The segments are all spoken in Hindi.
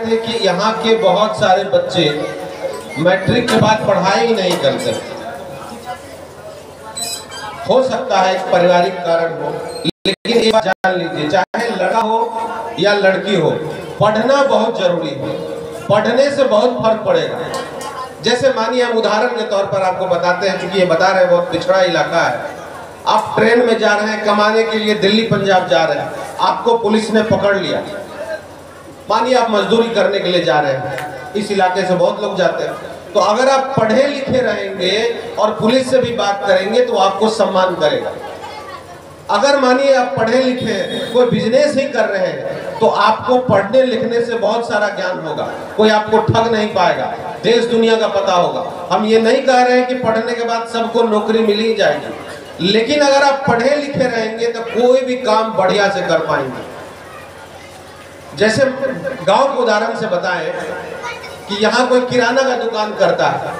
थे कि यहाँ के बहुत सारे बच्चे मैट्रिक के बाद पढ़ाई ही नहीं करते। हो सकता है एक पारिवारिक कारण हो, लेकिन एक बात जान लीजिए, चाहे लड़का हो या लड़की हो, पढ़ना बहुत जरूरी है। पढ़ने से बहुत फर्क पड़ेगा। जैसे मानिए हम उदाहरण के तौर पर आपको बताते हैं, चूंकि ये बता रहे हैं बहुत पिछड़ा इलाका है। आप ट्रेन में जा रहे हैं कमाने के लिए, दिल्ली पंजाब जा रहे हैं, आपको पुलिस ने पकड़ लिया। मानिए आप मजदूरी करने के लिए जा रहे हैं, इस इलाके से बहुत लोग जाते हैं। तो अगर आप पढ़े लिखे रहेंगे और पुलिस से भी बात करेंगे तो आपको सम्मान करेगा। अगर मानिए आप पढ़े लिखे कोई बिजनेस ही कर रहे हैं तो आपको पढ़ने लिखने से बहुत सारा ज्ञान होगा, कोई आपको ठग नहीं पाएगा, देश दुनिया का पता होगा। हम ये नहीं कह रहे हैं कि पढ़ने के बाद सबको नौकरी मिल ही जाएगी, लेकिन अगर आप पढ़े लिखे रहेंगे तो कोई भी काम बढ़िया से कर पाएंगे। जैसे गांव के उदाहरण से बताएं कि यहाँ कोई किराना का दुकान करता है,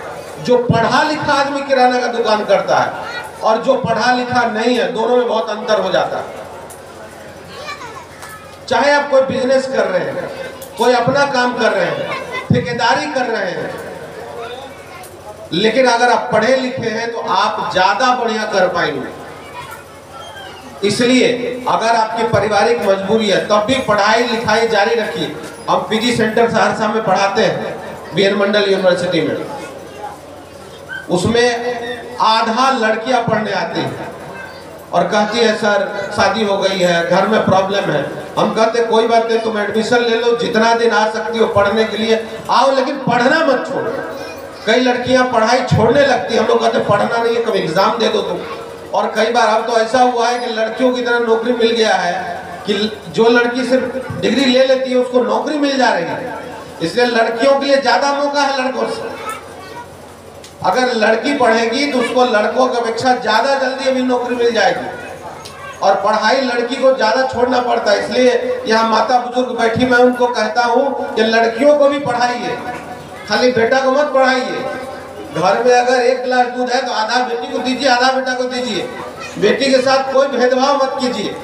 जो पढ़ा लिखा आदमी किराना का दुकान करता है और जो पढ़ा लिखा नहीं है, दोनों में बहुत अंतर हो जाता है। चाहे आप कोई बिजनेस कर रहे हैं, कोई अपना काम कर रहे हैं, ठेकेदारी कर रहे हैं, लेकिन अगर आप पढ़े लिखे हैं तो आप ज्यादा बढ़िया कर पाएंगे। इसलिए अगर आपकी पारिवारिक मजबूरी है तब भी पढ़ाई लिखाई जारी रखिए। हम पीजी सेंटर सहरसा में पढ़ाते हैं, बीएन मंडल यूनिवर्सिटी में। उसमें आधा लड़कियां पढ़ने आती हैं और कहती है सर शादी हो गई है, घर में प्रॉब्लम है। हम कहते कोई बात नहीं, तुम एडमिशन ले लो, जितना दिन आ सकती हो पढ़ने के लिए आओ, लेकिन पढ़ना मत छोड़ो। कई लड़कियां पढ़ाई छोड़ने लगती, हम लोग कहते पढ़ना नहीं है, कभी एग्जाम दे दो तुम। और कई बार अब तो ऐसा हुआ है कि लड़कियों की तरह नौकरी मिल गया है कि जो लड़की सिर्फ डिग्री ले लेती है उसको नौकरी मिल जा रही है। इसलिए लड़कियों के लिए ज्यादा मौका है लड़कों से। अगर लड़की पढ़ेगी तो उसको लड़कों की अपेक्षा ज्यादा जल्दी अभी नौकरी मिल जाएगी, और पढ़ाई लड़की को ज्यादा छोड़ना पड़ता है। इसलिए यहाँ माता बुजुर्ग बैठी, मैं उनको कहता हूँ कि लड़कियों को भी पढ़ाइए, खाली बेटा को मत पढ़ाइए। घर में अगर एक गिलास दूध है तो आधा बेटी को दीजिए, आधा बेटा को दीजिए। बेटी के साथ कोई भेदभाव मत कीजिए।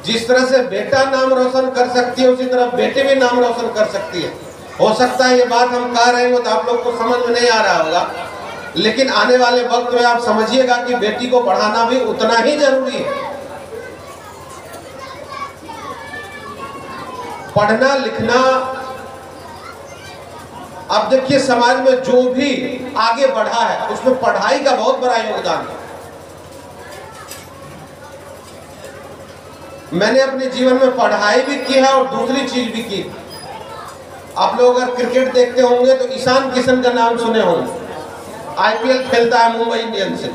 जिस तरह से बेटा नाम रोशन कर सकती है, उसी तरह बेटी भी नाम रोशन कर सकती है। हो सकता है ये बात हम कह रहे हो तो आप लोग को समझ में नहीं आ रहा होगा, लेकिन आने वाले वक्त में आप समझिएगा कि बेटी को पढ़ाना भी उतना ही जरूरी है। पढ़ना लिखना, अब देखिए समाज में जो भी आगे बढ़ा है उसमें पढ़ाई का बहुत बड़ा योगदान है। मैंने अपने जीवन में पढ़ाई भी की है और दूसरी चीज भी की। आप लोग अगर क्रिकेट देखते होंगे तो ईशान किशन का नाम सुने होंगे, आईपीएल खेलता है मुंबई इंडियंस से।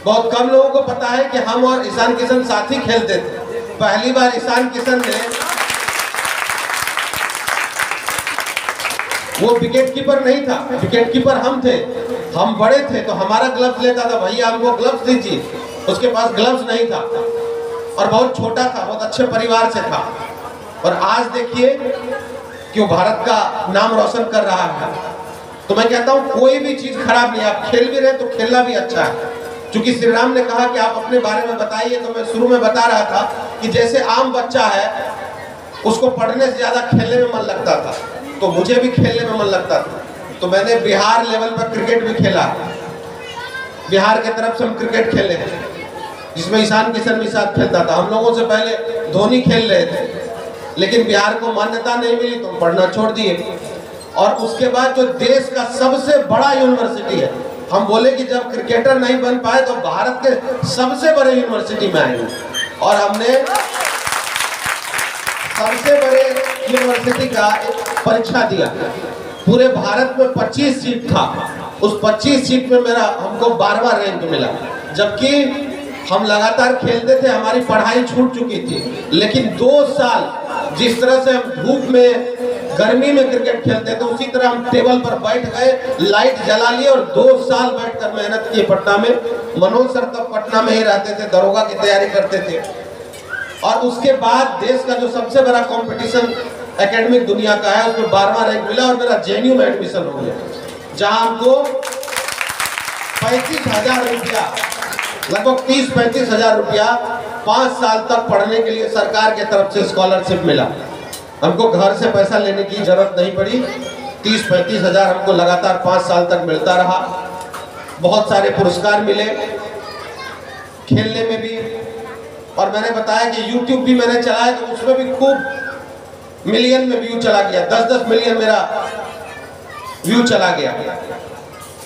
बहुत कम लोगों को पता है कि हम और ईशान किशन साथ ही खेलते थे। पहली बार ईशान किशन ने, वो विकेट कीपर नहीं था, विकेट कीपर हम थे, हम बड़े थे तो हमारा ग्लव्स लेता था, भैया हमको ग्लव्स दीजिए। उसके पास ग्लव्स नहीं था और बहुत छोटा था, बहुत अच्छे परिवार से था। और आज देखिए कि वो भारत का नाम रोशन कर रहा है। तो मैं कहता हूँ कोई भी चीज खराब नहीं है, आप खेल भी रहे तो खेलना भी अच्छा है। क्योंकि श्री राम ने कहा कि आप अपने बारे में बताइए, तो मैं शुरू में बता रहा था कि जैसे आम बच्चा है उसको पढ़ने से ज्यादा खेलने में मन लगता था, तो मुझे भी खेलने में मन लगता था। तो मैंने बिहार लेवल पर क्रिकेट भी खेला, बिहार की तरफ से हम क्रिकेट खेले हैं, जिसमें ईशान किशन भी साथ खेलता था। हम लोगों से पहले धोनी खेल रहे थे, लेकिन बिहार को मान्यता नहीं मिली तो पढ़ना छोड़ दिए। और उसके बाद जो देश का सबसे बड़ा यूनिवर्सिटी है, हम बोले कि जब क्रिकेटर नहीं बन पाए तो भारत के सबसे बड़े यूनिवर्सिटी में आएंगे, और हमने सबसे बड़े यूनिवर्सिटी का एक परीक्षा दिया। पूरे भारत में 25 सीट था, उस 25 सीट में मेरा हमको 12वां रैंक मिला। जबकि हम लगातार खेलते थे, हमारी पढ़ाई छूट चुकी थी, लेकिन 2 साल जिस तरह से हम धूप में गर्मी में क्रिकेट खेलते थे, उसी तरह हम टेबल पर बैठ गए, लाइट जला लिए और 2 साल बैठकर मेहनत किए पटना में। मनोज सर तब पटना में ही रहते थे, दरोगा की तैयारी करते थे। और उसके बाद देश का जो सबसे बड़ा कंपटीशन एकेडमिक दुनिया का है, उसमें 12वां रैंक मिला और मेरा जेएनयू में एडमिशन हो गया, जहां हमको 35,000 रुपया, लगभग 30-35 हजार रुपया 5 साल तक पढ़ने के लिए सरकार के तरफ से स्कॉलरशिप मिला। हमको घर से पैसा लेने की जरूरत नहीं पड़ी। 30-35 हज़ार हमको लगातार 5 साल तक मिलता रहा। बहुत सारे पुरस्कार मिले खेलने में भी। और मैंने बताया कि YouTube भी मैंने चलाया तो उसमें भी खूब मिलियन में व्यू चला गया, 10-10 मिलियन मेरा व्यू चला गया।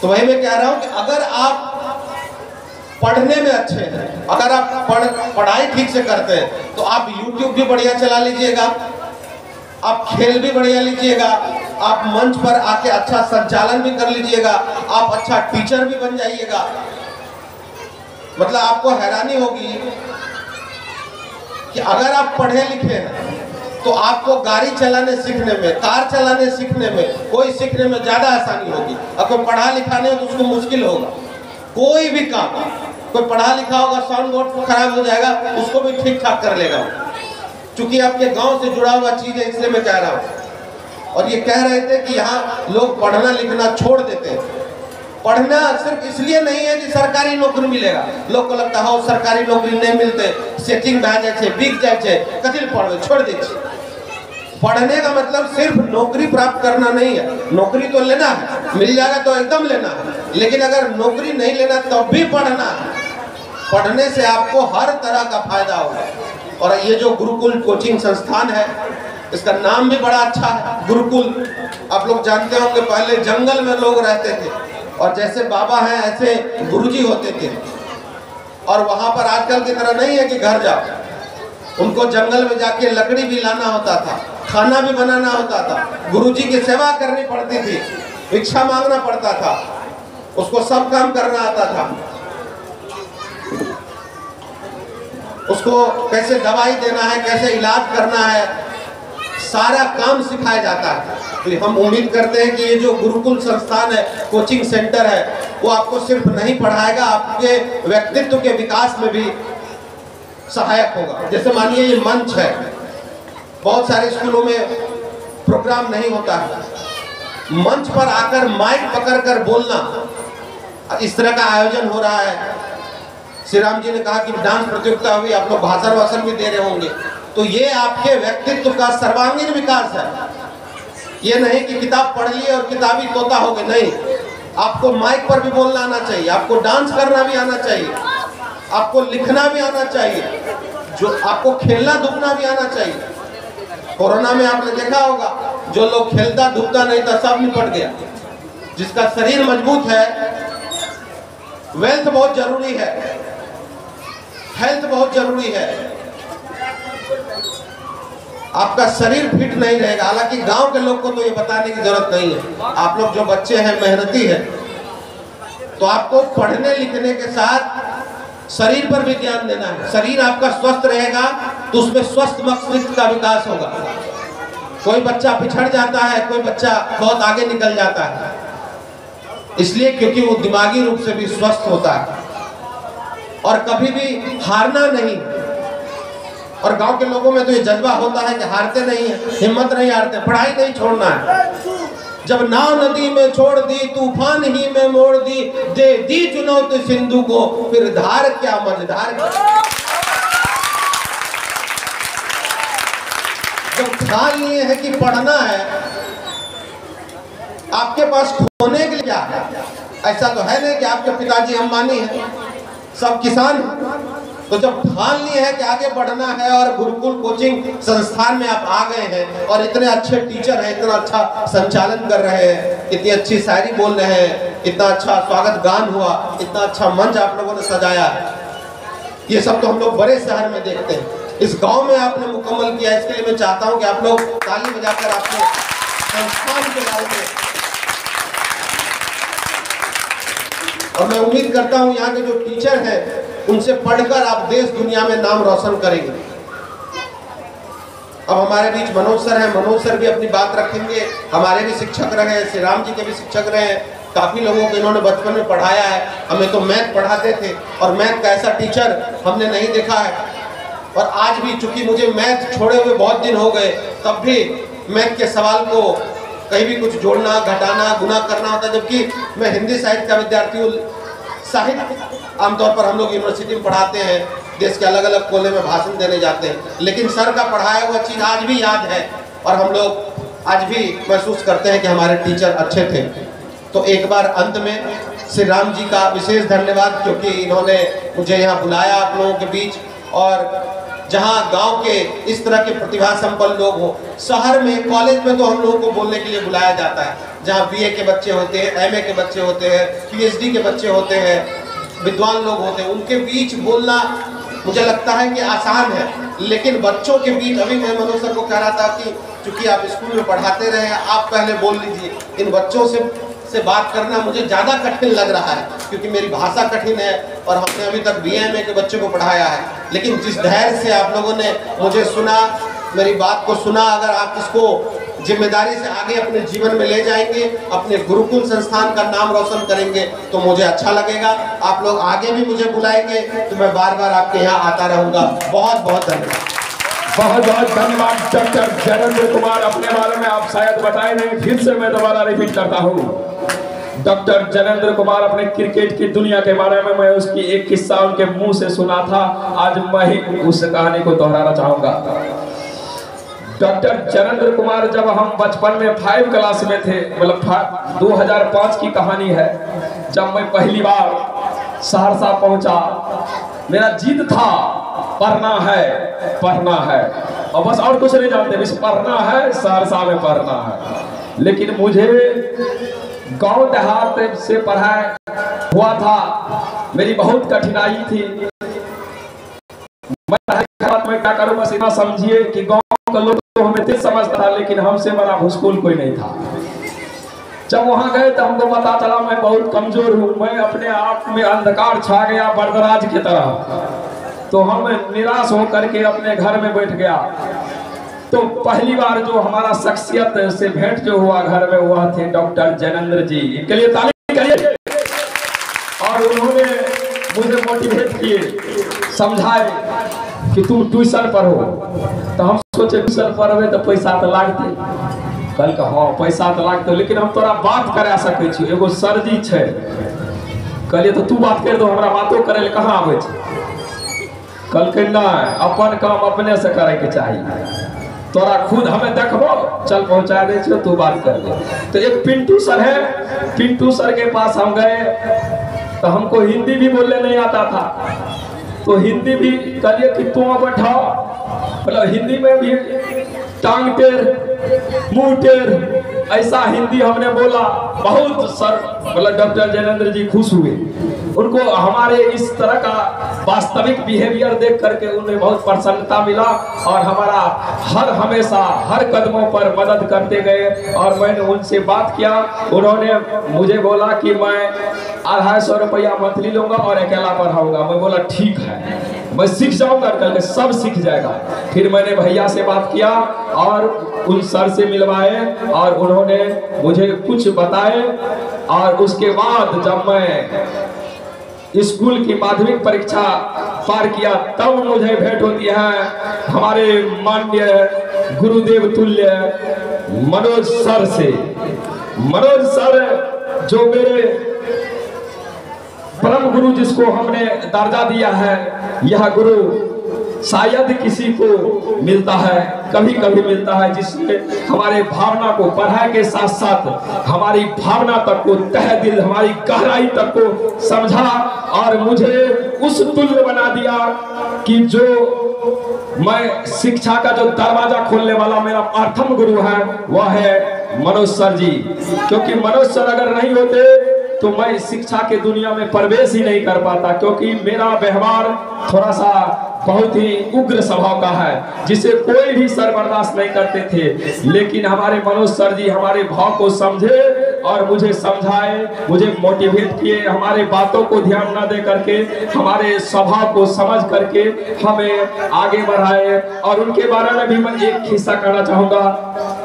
तो वही मैं कह रहा हूं कि अगर आप पढ़ने में अच्छे हैं, अगर आप पढ़ाई ठीक से करते हैं तो आप YouTube भी बढ़िया चला लीजिएगा, आप खेल भी बढ़िया लीजिएगा, आप मंच पर आके अच्छा संचालन भी कर लीजिएगा, आप अच्छा टीचर भी बन जाइएगा। मतलब आपको हैरानी होगी कि अगर आप पढ़े लिखे हैं तो आपको गाड़ी चलाने सीखने में, कार चलाने सीखने में, कोई सीखने में ज़्यादा आसानी होगी। अब कोई पढ़ा लिखा नहीं हो तो उसको मुश्किल होगा। कोई भी काम, कोई पढ़ा लिखा होगा, साउंड बोर्ड खराब हो जाएगा, उसको भी ठीक ठाक कर लेगा, क्योंकि आपके गांव से जुड़ा हुआ चीज़ है, इसलिए मैं कह रहा हूँ। और ये कह रहे थे कि यहाँ लोग पढ़ना लिखना छोड़ देते हैं। पढ़ना सिर्फ इसलिए नहीं है कि सरकारी नौकरी मिलेगा। लोग को लगता है सरकारी नौकरी नहीं मिलते, सेटिंग भए जाए छे, बिक जाए छे, कथी पढ़वे, छोड़ दे। पढ़ने का मतलब सिर्फ नौकरी प्राप्त करना नहीं है। नौकरी तो लेना है, मिल जाएगा तो एकदम लेना है, लेकिन अगर नौकरी नहीं लेना तब भी पढ़ना है। पढ़ने से आपको हर तरह का फायदा होगा। और ये जो गुरुकुल कोचिंग संस्थान है, इसका नाम भी बड़ा अच्छा है, गुरुकुल। आप लोग जानते होंगे पहले जंगल में लोग रहते थे और जैसे बाबा हैं ऐसे गुरुजी होते थे। और वहाँ पर आजकल की तरह नहीं है कि घर जाओ, उनको जंगल में जाके लकड़ी भी लाना होता था, खाना भी बनाना होता था, गुरुजी की सेवा करनी पड़ती थी, भिक्षा मांगना पड़ता था, उसको सब काम करना आता था। उसको कैसे दवाई देना है, कैसे इलाज करना है, सारा काम सिखाया जाता है। तो हम उम्मीद करते हैं कि ये जो गुरुकुल संस्थान है, कोचिंग सेंटर है, वो आपको सिर्फ नहीं पढ़ाएगा, आपके व्यक्तित्व के विकास में भी सहायक होगा। जैसे मानिए ये मंच है, बहुत सारे स्कूलों में प्रोग्राम नहीं होता है, मंच पर आकर माइक पकड़कर बोलना, इस तरह का आयोजन हो रहा है। श्री राम जी ने कहा कि डांस प्रतियोगिता हुई, आप लोग भाषण वासन भी दे रहे होंगे, तो ये आपके व्यक्तित्व का सर्वांगीण विकास है। ये नहीं कि किताब पढ़ ली और किताबी तोता हो गए, नहीं। आपको माइक पर भी बोलना आना चाहिए, आपको डांस करना भी आना चाहिए, आपको लिखना भी आना चाहिए, जो आपको खेलना धूपना भी आना चाहिए। कोरोना में आपने देखा होगा, जो लोग खेलता धूपता नहीं था सब निपट गया। जिसका शरीर मजबूत है, वेल्थ बहुत जरूरी है, हेल्थ बहुत जरूरी है। आपका शरीर फिट नहीं रहेगा। हालांकि गांव के लोग को तो ये बताने की जरूरत नहीं है, आप लोग जो बच्चे हैं मेहनती हैं, तो आपको पढ़ने लिखने के साथ शरीर पर भी ध्यान देना है। शरीर आपका स्वस्थ रहेगा तो उसमें स्वस्थ मस्तिष्क का विकास होगा। कोई बच्चा पिछड़ जाता है, कोई बच्चा बहुत आगे निकल जाता है, इसलिए क्योंकि वो दिमागी रूप से भी स्वस्थ होता है। और कभी भी हारना नहीं। और गांव के लोगों में तो ये जज्बा होता है कि हारते नहीं है, हिम्मत नहीं हारते, पढ़ाई नहीं छोड़ना है। जब नाव नदी में छोड़ दी, तूफान ही में मोड़ दी, दे दी चुनौती सिंधु को, फिर धार क्या मझधार। जब ठान लिए है कि पढ़ना है, आपके पास खोने के लिए क्या है? ऐसा तो है नहीं कि आपके पिताजी अंबानी हैं, सब किसान। तो जब ठान लिए है कि आगे बढ़ना है और गुरुकुल कोचिंग संस्थान में आप आ गए हैं और इतने अच्छे टीचर हैं, इतना अच्छा संचालन कर रहे हैं, इतनी अच्छी शायरी बोल रहे हैं, इतना अच्छा स्वागत गान हुआ, इतना अच्छा मंच आप लोगों ने सजाया, ये सब तो हम लोग बड़े शहर में देखते हैं। इस गांव में आपने मुकम्मल किया, इसके लिए मैं चाहता हूं कि आप लोग ताली बजाकर आपने संस्थान के बारे में। और मैं उम्मीद करता हूं यहाँ के जो टीचर हैं उनसे पढ़कर आप देश दुनिया में नाम रोशन करेंगे। अब हमारे बीच मनोज सर हैं, मनोज सर भी अपनी बात रखेंगे। हमारे भी शिक्षक रहे हैं, श्री राम जी के भी शिक्षक रहे हैं, काफ़ी लोगों को इन्होंने बचपन में पढ़ाया है। हमें तो मैथ पढ़ाते थे और मैथ का ऐसा टीचर हमने नहीं देखा है। और आज भी चूंकि मुझे मैथ छोड़े हुए बहुत दिन हो गए, तब भी मैथ के सवाल को कहीं भी कुछ जोड़ना, घटाना, गुना करना होता है। जबकि मैं हिंदी साहित्य का विद्यार्थी हूँ। साहित्य आमतौर पर हम लोग यूनिवर्सिटी में पढ़ाते हैं, देश के अलग अलग कोने में भाषण देने जाते हैं, लेकिन सर का पढ़ाया हुआ चीज़ आज भी याद है। और हम लोग आज भी महसूस करते हैं कि हमारे टीचर अच्छे थे। तो एक बार अंत में श्री राम जी का विशेष धन्यवाद, क्योंकि इन्होंने मुझे यहाँ बुलाया आप लोगों के बीच, और जहाँ गांव के इस तरह के प्रतिभा संपन्न लोग हो। शहर में कॉलेज में तो हम लोगों को बोलने के लिए बुलाया जाता है, जहाँ बीए के बच्चे होते हैं, एमए के बच्चे होते हैं, पीएचडी के बच्चे होते हैं, विद्वान लोग होते हैं, उनके बीच बोलना मुझे लगता है कि आसान है। लेकिन बच्चों के बीच, अभी मैं मनोज सर को कह रहा था कि चूंकि आप स्कूल में पढ़ाते रहे, आप पहले बोल लीजिए। इन बच्चों से बात करना मुझे ज़्यादा कठिन लग रहा है, क्योंकि मेरी भाषा कठिन है और हमने अभी तक बीए के बच्चों को पढ़ाया है। लेकिन जिस धैर्य से आप लोगों ने मुझे सुना, मेरी बात को सुना, अगर आप इसको जिम्मेदारी से आगे अपने जीवन में ले जाएंगे, अपने गुरुकुल संस्थान का नाम रोशन करेंगे, तो मुझे अच्छा लगेगा। आप लोग आगे भी मुझे बुलाएंगे तो मैं बार बार आपके यहाँ आता रहूँगा। बहुत बहुत धन्यवाद। बहुत बहुत धन्यवाद डॉक्टर जयेंद्र कुमार। अपने बारे में आप शायद बताए नहीं, फिर से मैं दोबारा रिपीट करता हूँ। डॉक्टर जयेंद्र कुमार अपने क्रिकेट की दुनिया के बारे में मैं उसकी एक किस्सा उनके मुंह से सुना था, आज मैं ही उस कहानी को दोहराना चाहूंगा। डॉक्टर जयेंद्र कुमार जब हम बचपन में 5 क्लास में थे, मतलब 2005 की कहानी है, जब मैं पहली बार सहरसा पहुंचा, मेरा जिद था पढ़ना है और बस और कुछ नहीं जानते, बस पढ़ना है, सहरसा में पढ़ना है। लेकिन मुझे गांव देहात से पढ़ाई हुआ था, मेरी बहुत कठिनाई थी। मैं क्या करूं, बस इतना समझिए कि गांव का लोग तो हमें तेज समझता था, लेकिन हमसे बड़ा भूसकुल कोई नहीं था। जब वहां गए तो हमको पता चला मैं बहुत कमजोर हूं, मैं अपने आप में अंधकार छा गया बरदराज की तरह। तो हम निराश होकर के अपने घर में बैठ गया। तो पहली बार जो हमारा शख्सियत से भेंट जो हुआ घर में, हुआ थे डॉक्टर जयेंद्र जी, इनके लिए ताली करिए। और उन्होंने मुझे मोटिवेट किए, समझाए कि तुम ट्यूशन पढ़ो। तो हम सोचे ट्यूशन पढ़वे तो पैसा तो लागते, कल का हाँ पैसा तो लागते, लेकिन हम तोरा बात करा सके छी, एगो सरजी छे। कहलिए तो तू बात कर दो, हमरा बातो करे कहाँ आवे छे। कल के ना, अपन काम अपने से करे के चाहिए, तोरा खुद हमें देखबो, चल पहुंचा दे छो, तू बात कर ले। तो एक पिंटू सर है, पिंटू सर के पास हम गए, तो हमको हिंदी भी बोलने नहीं आता था। तो हिंदी भी कहिए कि तुम बैठाओ, मतलब हिंदी में भी टांग टेर मुंह टेर ऐसा हिंदी हमने बोला। बहुत सर मतलब डॉक्टर जयेंद्र जी खुश हुए, उनको हमारे इस तरह का वास्तविक बिहेवियर देख करके उन्हें बहुत प्रसन्नता मिला और हमारा हमेशा हर कदमों पर मदद करते गए। और मैंने उनसे बात किया, उन्होंने मुझे बोला कि मैं 250 रुपया मंथली लूंगा और अकेला पढ़ाऊंगा। मैं बोला ठीक है, मैं सीख जाऊंगा, कल के सब सीख जाएगा। फिर मैंने भैया से बात किया और उन सर से मिलवाए और उन्होंने मुझे कुछ बताए। और उसके बाद जब मैं स्कूल की माध्यमिक परीक्षा पार किया, तब मुझे भेंट होती है हमारे माननीय गुरुदेव तुल्य मनोज सर से। मनोज सर जो मेरे परम गुरु, जिसको हमने दर्जा दिया है, यह गुरु शायद किसी को मिलता है, कभी कभी मिलता है, जिसने हमारे भावना को पढ़ाई के साथ साथ हमारी भावना तक को, तह दिल, हमारी गहराई तक को समझा और मुझे उस तुल्य बना दिया कि जो मैं शिक्षा का जो दरवाजा खोलने वाला मेरा प्रथम गुरु है वह है मनोज सर जी। क्योंकि मनोज सर अगर नहीं होते तो मैं शिक्षा के दुनिया में प्रवेश ही नहीं कर पाता, क्योंकि मेरा व्यवहार थोड़ा सा बहुत ही उग्र स्वभाव का है, जिसे कोई भी सर बर्दाश्त नहीं करते थे। लेकिन हमारे मनोज सर जी हमारे भाव को समझे और मुझे समझाए, मुझे मोटिवेट किए, हमारे बातों को ध्यान न दे करके हमारे स्वभाव को समझ करके हमें आगे बढ़ाए। और उनके बारे में भी मैं एक किस्सा कहना चाहूँगा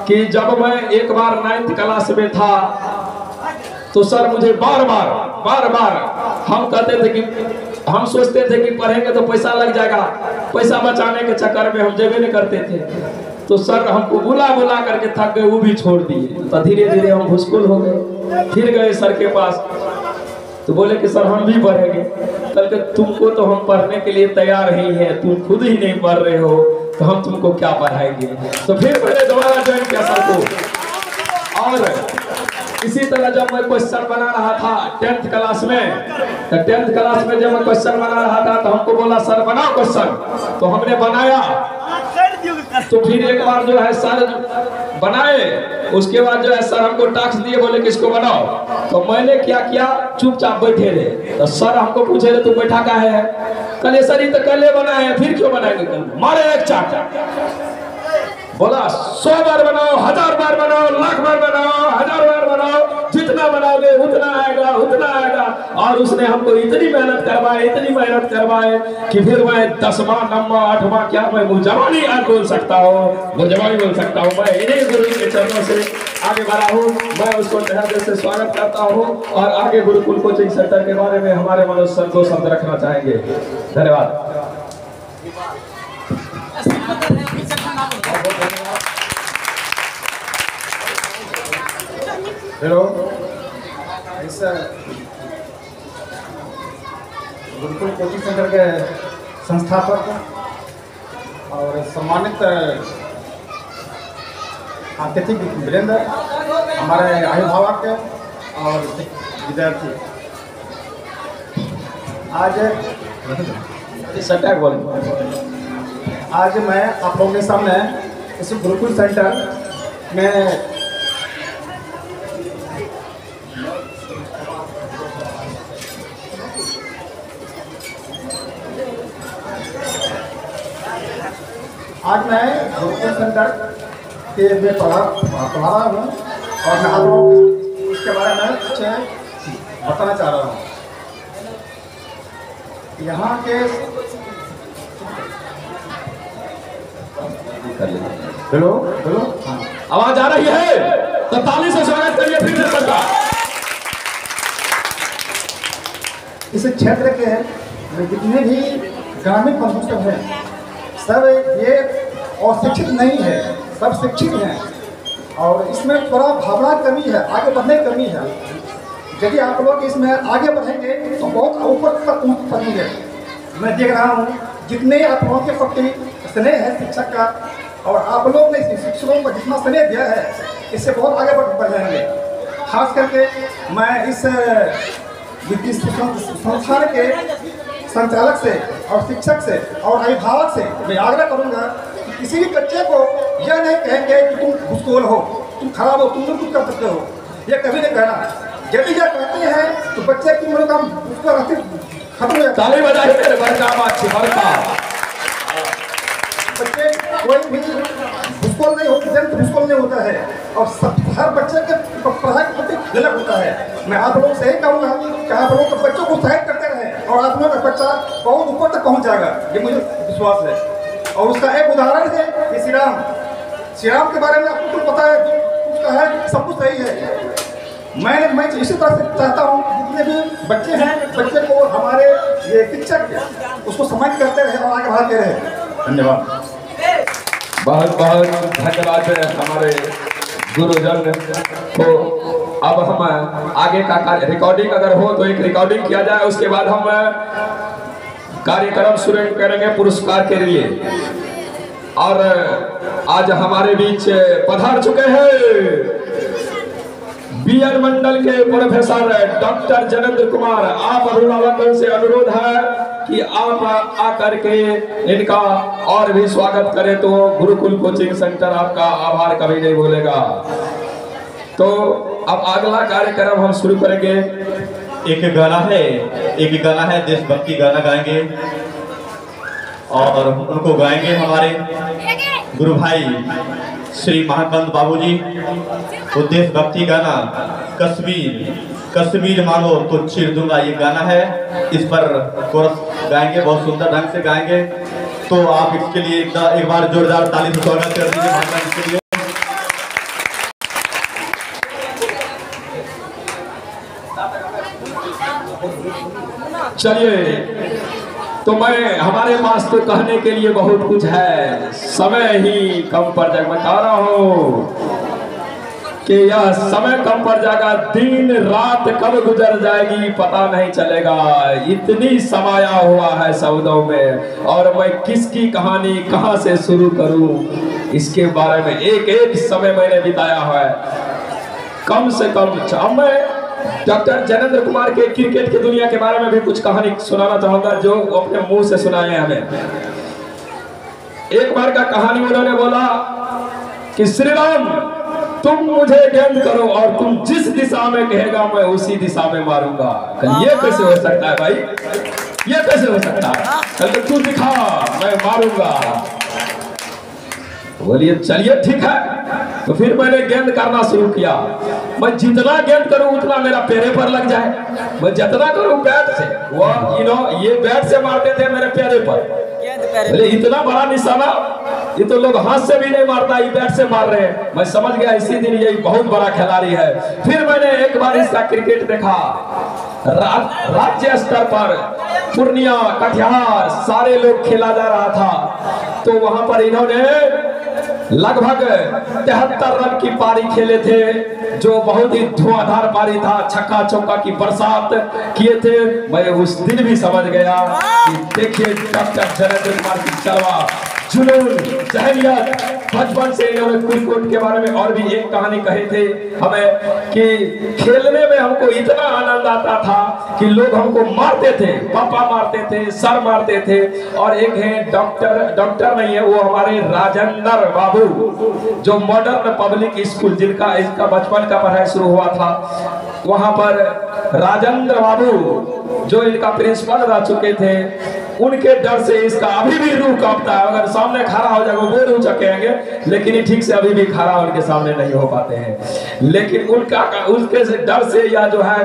कि जब मैं एक बार 9th क्लास में था तो सर मुझे बार बार हम कहते थे कि हम सोचते थे कि पढ़ेंगे तो पैसा लग जाएगा, पैसा बचाने के चक्कर में हम जेबे नहीं करते थे। तो सर हमको बुला करके थक गए, वो भी छोड़ दिए। तो धीरे धीरे हम भूसकुल हो गए। फिर गए सर के पास तो बोले कि सर हम भी पढ़ेंगे। कल के तुमको तो हम पढ़ने के लिए तैयार ही है, तुम खुद ही नहीं पढ़ रहे हो, तो हम तुमको क्या पढ़ाएंगे। तो फिर मैंने दोबारा ज्वाइन किया सर को। और इसी तरह जब मैं क्वेश्चन बना रहा था 10th क्लास में, तो 10th क्लास में जब मैं क्वेश्चन बना रहा था तो हमको बोला सर बनाओ क्वेश्चन, तो हमने बनाया। तो फिर एक बार जो है सर बनाए, उसके बाद जो है सर हमको टास्क दिए, बोले किसको बनाओ। तो मैंने क्या किया, चुपचाप बैठे रहे। तो सर हमको पूछे रहे तू बैठा का है, कल सर ये तो कल बनाए, फिर क्यों बनाएंगे कल, मारे एक चाट। बोला 100 बार बनाओ, 1000 बार बनाओ, लाख बार बनाओ, 1000 बार बनाओ, जितना बनाओगे उतना आएगा, उतना आएगा। और उसने हमको इतनी मेहनत करवाए कि फिर मैं 10वां 9वां 8वां क्या मैं मुजवानी आज बोल सकता हूँ, मुजवानी बोल सकता हूँ। मैं इन्हीं गुरु के चरणों से आगे बढ़ा हूँ। मैं उसको तहे से स्वागत करता हूँ और आगे गुरुकुल कोचिंग सेंटर के बारे में हमारे मनोज सर 2 शब्द रखना चाहेंगे। धन्यवाद। हेलो, इस गुरुकुल कोचिंग सेंटर के संस्थापक और सम्मानित अतिथि वीरेंद्र, हमारे अभिभावक और विद्यार्थी, आज मैं आप लोगों के सामने इस गुरुकुल सेंटर में आज मैं गुरुकुल सेंटर के में पढ़ा रहा हूँ और मैं आप लोगों को इसके बारे में कुछ बताना चाह रहा हूँ। यहाँ के हेलो हेलो, हाँ आवाज आ रही है तो ताली से स्वागत करिए फिर से सबका। इस क्षेत्र के जितने भी ग्रामीण बंधु हैं सब ये अशिक्षित नहीं है, सब शिक्षित हैं और इसमें थोड़ा भावना कमी है, आगे बढ़ने की कमी है। यदि आप लोग इसमें आगे बढ़ेंगे तो बहुत ऊपर तक पहुँच पाएंगे। मैं देख रहा हूँ जितने आप लोगों के प्रति स्नेह है शिक्षक का, और आप लोग ने शिक्षकों को जितना स्नेह दिया है इससे बहुत आगे बढ़ जाएंगे। खास करके मैं इस वित्तीय संस्थान के संचालक से और शिक्षक से और अभिभावक से मैं आग्रह करूंगा कि किसी भी बच्चे को यह नहीं कहेंगे कि तुम घुसखोर हो, तुम खराब हो, तुम कुछ कर सकते हो, यह कभी नहीं कहना। यदि यह कहते हैं तो बच्चे की मनोकाम उसका खत्म हो जाता है। बच्चे कोई भी घुसखोर नहीं होता, जन्म घुसखोर नहीं होता है और हर बच्चे के पढ़ाई के प्रति गलत होता है। मैं आप लोगों से यही कहूँगा कि आप लोगों के बच्चों को उत्साहित करते रहें और आप लोगों का बच्चा बहुत ऊपर तक पहुँच जाएगा, ये मुझे विश्वास है। और उसका एक उदाहरण है कि श्री राम के बारे में आपको तो पता है, जो कुछ कहा है सब कुछ सही है। मैं इसी तरह से चाहता हूँ जितने भी बच्चे हैं, बच्चे को हमारे ये शिक्षक उसको समझ करते रहे और आगे बढ़ाते रहे। धन्यवाद। बहुत बहुत धन्यवाद हमारे गुरुजन को। अब हम आगे का रिकॉर्डिंग अगर हो तो एक रिकॉर्डिंग किया जाए, उसके बाद हम कार्यक्रम शुरू करेंगे पुरस्कार के लिए। और आज हमारे बीच पधार चुके हैं बीएन मंडल के प्रोफेसर डॉक्टर जनेंद्र कुमार। आप अभिभावकों से अनुरोध है कि आप आकर के इनका और भी स्वागत करें तो गुरुकुल कोचिंग सेंटर आपका आभार कभी नहीं भूलेगा। तो अब अगला कार्यक्रम हम शुरू करेंगे। एक गाना है देशभक्ति गाना गाएंगे और उनको गाएंगे हमारे गुरु भाई श्री महाकांत बाबूजी। वो देशभक्ति गाना कश्मीर मानो तो चीर दूंगा, ये गाना है। इस पर कोरस गाएंगे, बहुत सुंदर ढंग से गाएंगे। तो आप इसके लिए एक बार जोरदार ताली से स्वागत कर दीजिए महाकांत के लिए। चलिए, तो मैं हमारे पास तो कहने के लिए बहुत कुछ है, समय ही कम पर जग मैं कह रहा हूँ। कि यह समय कम पड़ जाएगा, दिन रात कब गुजर जाएगी पता नहीं चलेगा, इतनी समाया हुआ है शब्दों में। और मैं किसकी कहानी कहां से शुरू करूं, इसके बारे में एक एक समय मैंने बिताया है। कम से कम मैं डॉक्टर जनेंद्र कुमार के क्रिकेट की दुनिया के बारे में भी कुछ कहानी सुनाना चाहूंगा, जो अपने मुंह से सुनाए हैं हमें। एक बार का कहानी उन्होंने बोला कि श्री राम तुम मुझे गेंद करो और तुम जिस दिशा में कहेगा मैं उसी दिशा में मारूंगा। ये कैसे हो सकता है भाई, ये कैसे हो सकता है? कल तू दिखा मैं मारूंगा। बोलिए चलिए ठीक है। तो फिर मैंने गेंद करना शुरू किया। मैं जितना गेंद करूं उतना मेरा पैरे पर लग जाए। मैं जितना करूं बैट से, वो ये बैट से मारते थे मेरे पैरे पर। बोले इतना बड़ा निशाना, ये तो लोग हाथ से भी नहीं मारता, ये बैट से मार रहे हैं। मैं समझ गया इसी दिन ये बहुत बड़ा खिलाड़ी है। फिर मैंने एक बार इसका क्रिकेट देखा, राज्य स्तर पर पूर्णिया कटिहार सारे लोग खेला जा रहा था। तो वहां पर इन्होंने लगभग 73 रन की पारी खेले थे, जो बहुत ही धुआंधार पारी था। छक्का चौका की बरसात किए थे। मैं उस दिन भी समझ गया कि देखिए डॉक्टर जनेंद्र कुमार की चलवा, जुनून, जहनियत। बचपन से इन्होंने क्रिकेट के बारे में और भी एक कहानी कहे थे हमें कि खेलने में हमको इतना आनंद आता था कि लोग हमको मारते थे, पापा मारते थे, सर मारते थे। और एक है डॉक्टर नहीं है, वो हमारे राजेंद्र बाबू, जो मॉडर्न पब्लिक स्कूल जिनका इसका बचपन का पढ़ाई शुरू हुआ था, वहां पर राजेंद्र बाबू जो इनका प्रिंसिपल रह चुके थे, उनके डर से इसका अभी भी रूह कांपता है। अगर सामने खड़ा हो जाएगा वो रूह चकेंगे, लेकिन ठीक से अभी भी खड़ा उनके सामने नहीं हो पाते हैं। लेकिन उनका उसके डर से या जो है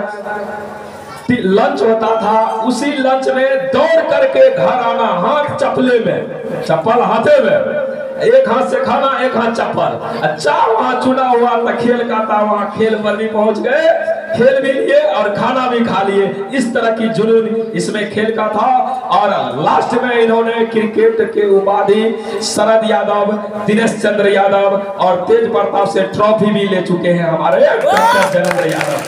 लंच होता था, उसी लंच में दौड़ करके घर आना, हाथ चप्पले में, चप्पल हाथे में, एक हाथ से खाना एक हाथ चप्पल। अच्छा वहां चुना हुआ था खेल का था, वहां खेल पर भी पहुंच गए, खेल भी लिए और खाना भी खा लिए। इस तरह की जुनून इसमें खेल का था। और लास्ट में इन्होंने क्रिकेट के उपाधि शरद यादव, दिनेश चंद्र यादव और तेज प्रताप से ट्रॉफी भी ले चुके हैं हमारे डॉक्टर जनेंद्र यादव।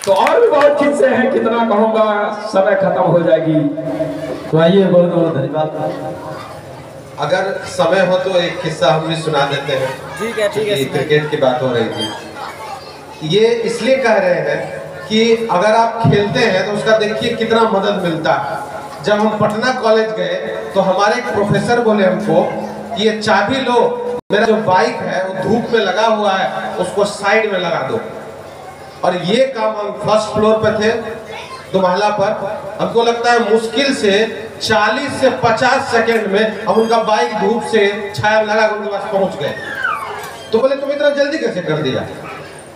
तो और भी बहुत किस्से हैं, कितना कहूंगा, समय खत्म हो जाएगी। तो आइए, बहुत बहुत धन्यवाद। अगर समय हो तो एक किस्सा हम भी सुना देते हैं। ठीक है ठीक है। क्रिकेट की बात हो रही थी, ये इसलिए कह रहे हैं कि अगर आप खेलते हैं तो उसका देखिए कितना मदद मिलता है। जब हम पटना कॉलेज गए तो हमारे एक प्रोफेसर बोले हमको कि ये चाबी लो, मेरा जो बाइक है वो धूप में लगा हुआ है, उसको साइड में लगा दो। और ये काम हम फर्स्ट फ्लोर पे थे, दुमाला पर। हमको लगता है मुश्किल से 40 से 50 सेकंड में हम उनका बाइक धूप से छाया लगा कर उनके पास पहुंच गए। तो बोले तुम इतना जल्दी कैसे कर दिया?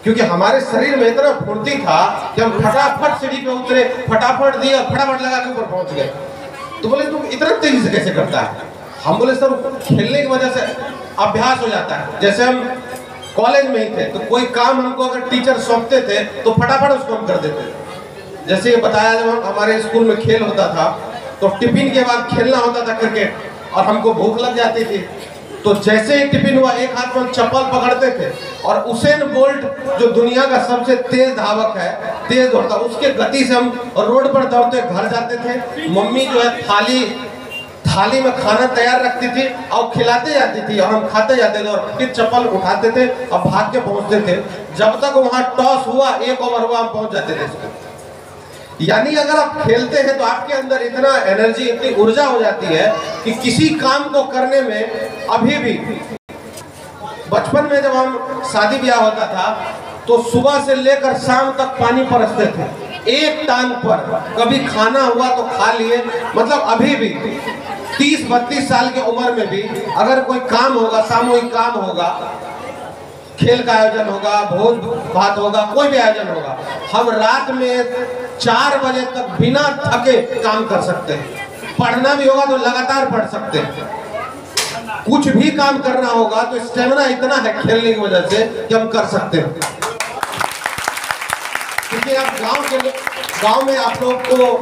क्योंकि हमारे शरीर में इतना फुर्ती था कि हम फटाफट सीढ़ी पे उतरे, फटाफट दिया, फटाफट लगा के ऊपर पहुंच गए। तो बोले तुम इतना तेजी से कैसे करता है? हम बोले सर खेलने की वजह से अभ्यास हो जाता है। जैसे हम कॉलेज में ही थे तो कोई काम हमको अगर टीचर सौंपते थे तो फटाफट उसको हम कर देते थे। जैसे ये बताया, जब हमारे स्कूल में खेल होता था तो टिफिन के बाद खेलना होता था क्रिकेट, और हमको भूख लग जाती थी। तो जैसे ही टिफिन हुआ, एक हाथ में हम चप्पल पकड़ते थे और उसेन बोल्ट जो दुनिया का सबसे तेज धावक है, तेज दौड़ता, उसके गति से हम रोड पर दौड़ते घर जाते थे। मम्मी जो है थाली में खाना तैयार रखती थी और खिलाते जाती थी और हम खाते जाते थे और फिर चप्पल उठाते थे और भाग के पहुंचते थे। जब तक वहां टॉस हुआ, एक ओवर हुआ, हम पहुंच जाते थे। यानी अगर आप खेलते हैं तो आपके अंदर इतना एनर्जी, इतनी ऊर्जा हो जाती है कि किसी काम को करने में अभी भी। बचपन में जब हम शादी ब्याह होता था तो सुबह से लेकर शाम तक पानी परसते थे एक टांग पर। कभी खाना हुआ तो खा लिए। मतलब अभी भी 30-32 साल की उम्र में भी अगर कोई काम होगा, सामूहिक काम होगा, खेल का आयोजन होगा, भोज भात होगा, कोई भी आयोजन होगा, हम रात में 4 बजे तक बिना थके काम कर सकते हैं। पढ़ना भी होगा तो लगातार पढ़ सकते हैं। कुछ भी काम करना होगा तो स्टेमिना इतना है खेलने की वजह से कि हम कर सकते हैं। क्योंकि आप गांव में आप लोग को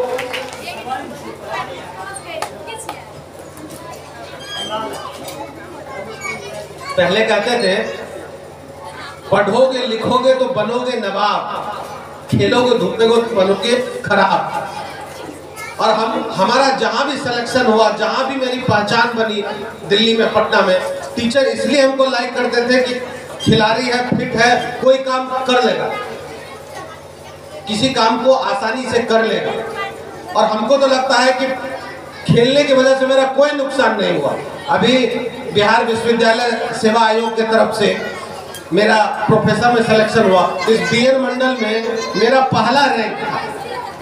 पहले कहते थे पढ़ोगे लिखोगे तो बनोगे नवाब, खेलोगे धूपोगे तो बनोगे खराब। और हमारा जहां भी सिलेक्शन हुआ, जहां भी मेरी पहचान बनी दिल्ली में, पटना में, टीचर इसलिए हमको लाइक करते थे कि खिलाड़ी है, फिट है, कोई काम कर लेगा, किसी काम को आसानी से कर लेगा। और हमको तो लगता है कि खेलने की वजह से मेरा कोई नुकसान नहीं हुआ। अभी बिहार विश्वविद्यालय सेवा आयोग की तरफ से मेरा प्रोफेसर में सिलेक्शन हुआ, इस बीएन मंडल में मेरा पहला रैंक था,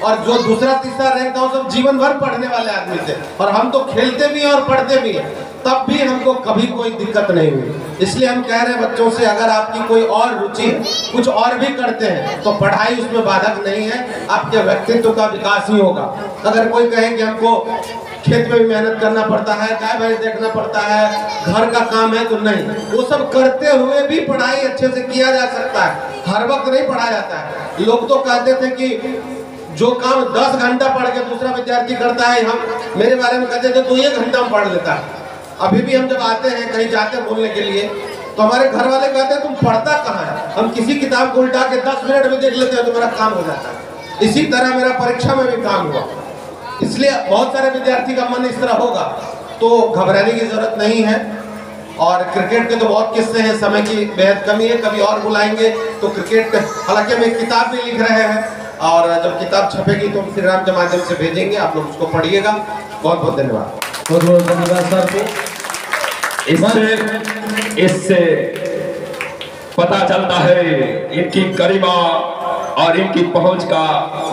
और जो दूसरा तीसरा रैंक था वो सब जीवन भर पढ़ने वाले आदमी थे, और हम तो खेलते भी हैं और पढ़ते भी हैं, तब भी हमको कभी कोई दिक्कत नहीं हुई। इसलिए हम कह रहे हैं बच्चों से, अगर आपकी कोई और रुचि कुछ और भी करते हैं तो पढ़ाई उसमें बाधक नहीं है, आपके व्यक्तित्व का विकास ही होगा। अगर कोई कहे कि हमको खेत में भी मेहनत करना पड़ता है, गाय भैंस देखना पड़ता है, घर का काम है, तो नहीं, वो सब करते हुए भी पढ़ाई अच्छे से किया जा सकता है। हर वक्त नहीं पढ़ा जाता है। लोग तो कहते थे कि जो काम 10 घंटा पढ़ के दूसरा विद्यार्थी करता है, हम मेरे बारे में कहते थे तो 1 घंटा में पढ़ लेता है। अभी भी हम जब आते हैं कहीं जाते हैं बोलने के लिए, तो हमारे घर वाले कहते हैं तुम पढ़ता कहाँ है? हम किसी किताब को उल्टा के 10 मिनट में देख लेते हैं तो मेरा काम हो जाता है। इसी तरह मेरा परीक्षा में भी काम हुआ। इसलिए बहुत सारे विद्यार्थी का मन इस तरह होगा, तो घबराने की जरूरत नहीं है। और क्रिकेट के तो बहुत किस्से हैं, समय की बेहद कमी है, कभी और बुलाएंगे तो क्रिकेट, हालांकि हम एक किताब भी लिख रहे हैं, और जब किताब छपेगी तो श्री राम के माध्यम से भेजेंगे, आप लोग उसको पढ़िएगा। बहुत बहुत धन्यवाद। बहुत बहुत धन्यवाद सर को। इससे पता चलता है इनकी गरिमा और इनकी पहुंच का।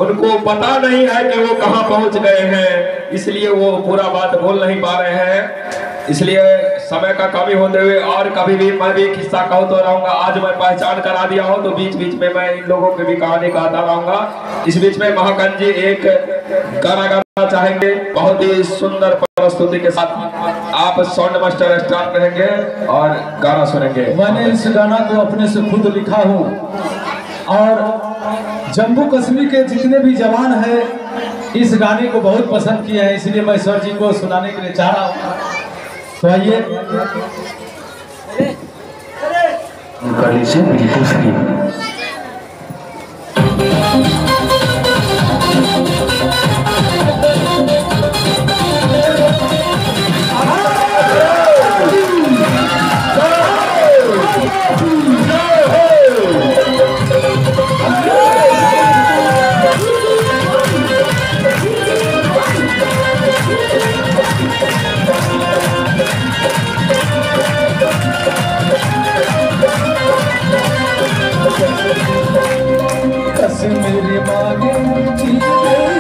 उनको पता नहीं है कि वो कहां पहुंच गए हैं, इसलिए वो पूरा बात बोल नहीं पा रहे हैं। इसलिए समय का कमी होते हुए, और कभी भी मैं भी किस्सा कहता रहूंगा। आज मैं पहचान करा दिया हूं तो बीच बीच में मैं इन लोगों की भी कहानी कहता रहूंगा। इस बीच में महाकांत जी एक गाना गाना चाहेंगे, बहुत ही सुंदर प्रस्तुति के साथ। आप साउंड मास्टर स्टार्ट करेंगे और गाना सुनेंगे। मैंने इस गाना को अपने से खुद लिखा हूँ, और जम्मू कश्मीर के जितने भी जवान हैं इस गाने को बहुत पसंद किए हैं, इसलिए मैं सर जी को सुनाने के लिए चाह रहा हूँ। तो आइए। मेरे मांगे इंडिया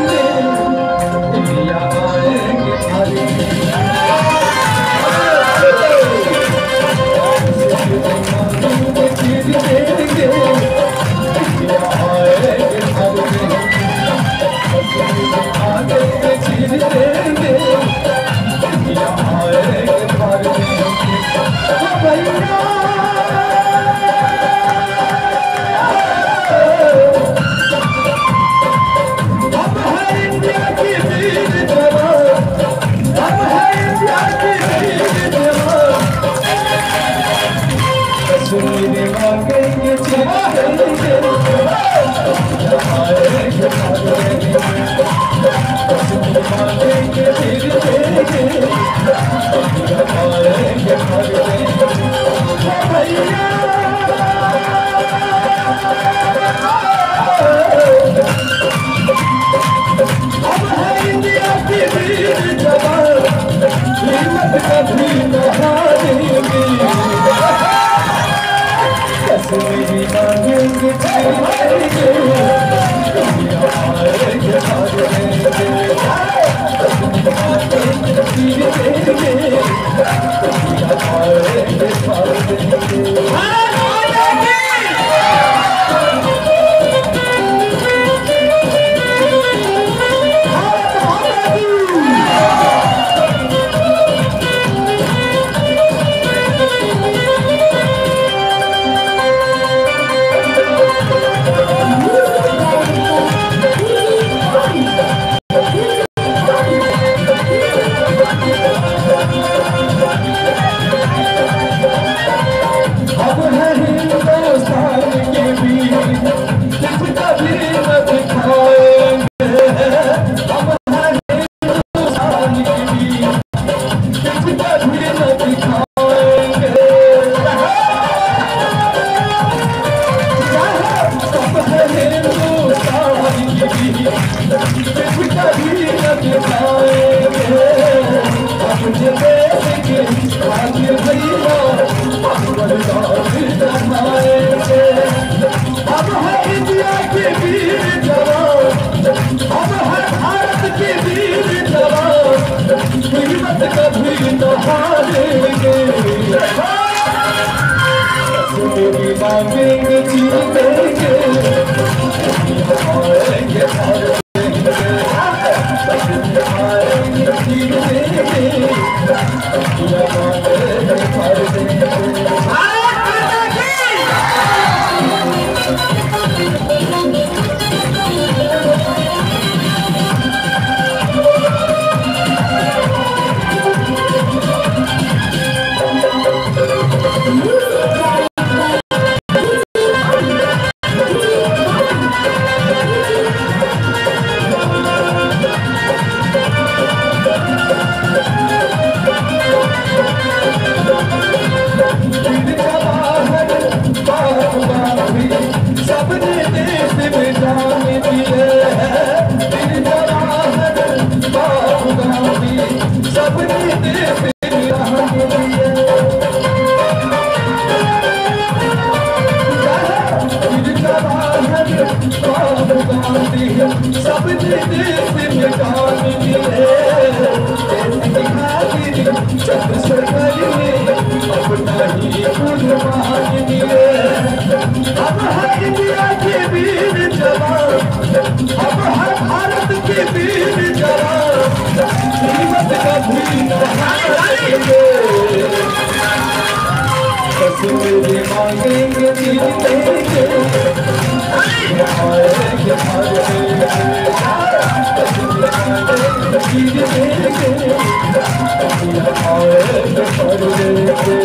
आएंगे Woo! बनाएंगे। हम है इंडिया के वीर जवान, हम है भारत के वीर जवान, कीमत कभी न हारेंगे। कश्मीरी मांगेंगे जीतेंगे, हारेंगे हारेंगे जीतेंगे, सबने देश में जान दिए हैं, सबने देश में जान दिए। सबने देश में जान दिए, चंद्रशेखर ने अपना ही कुर्बान दिए। हम है इंडिया के वीर जवान, हम है भारत के वीर जवान, कीमत कभी न हारेंगे। कश्मीरी मांगेंगे जीतेंगे, हारेंगे हारेंगे, कश्मीरी मांगेंगे जीतेंगे, हारेंगे हारेंगे।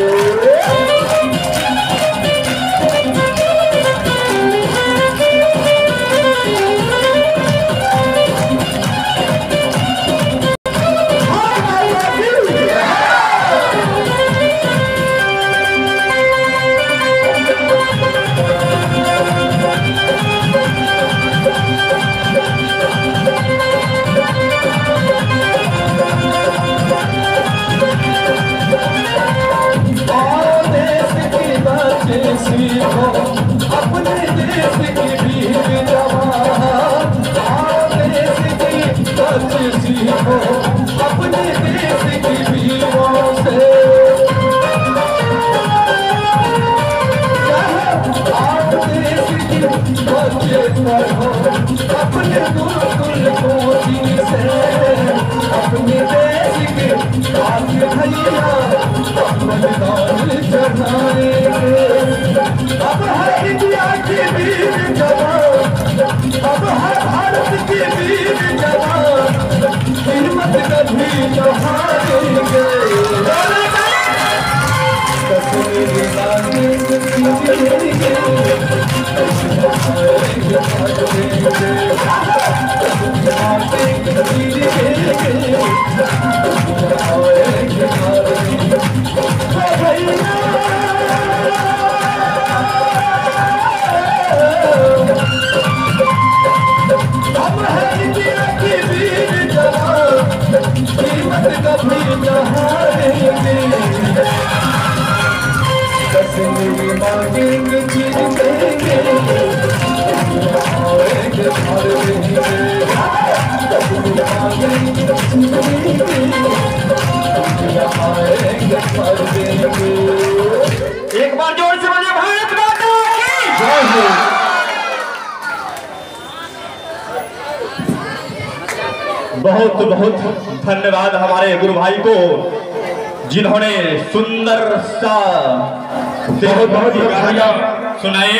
सीखो अपने देश की वीर जवान, देश की सच सीखो अपने देश की वीरों से। देश की बच्चे पढ़ो अपने गुरुकुल कोचिंग से, अपने देश के भैया बलिदान चढ़ाएंगे। अब है इंडिया के वीर जवान, अब है भारत के वीर जवान, कीमत कभी न हारेंगे। कश्मीरी मांगेंगे जीतेंगे, हारेंगे हारेंगे, मांगेंगे जीतेंगे, हारेंगे हारेंगे। हम है इंडिया के वीर जवान, कीमत कभी न हारेंगे। कश्मीरी मांगेंगे जीतेंगे, हारेंगे हारेंगे, कश्मीरी मांगेंगे जीतेंगे, हारेंगे हारेंगे। एक बार जोर से बोलिए भारत माता की जय हो। बहुत बहुत धन्यवाद हमारे गुरु भाई को, जिन्होंने सुंदर सा बहुत बहुत सुनाए।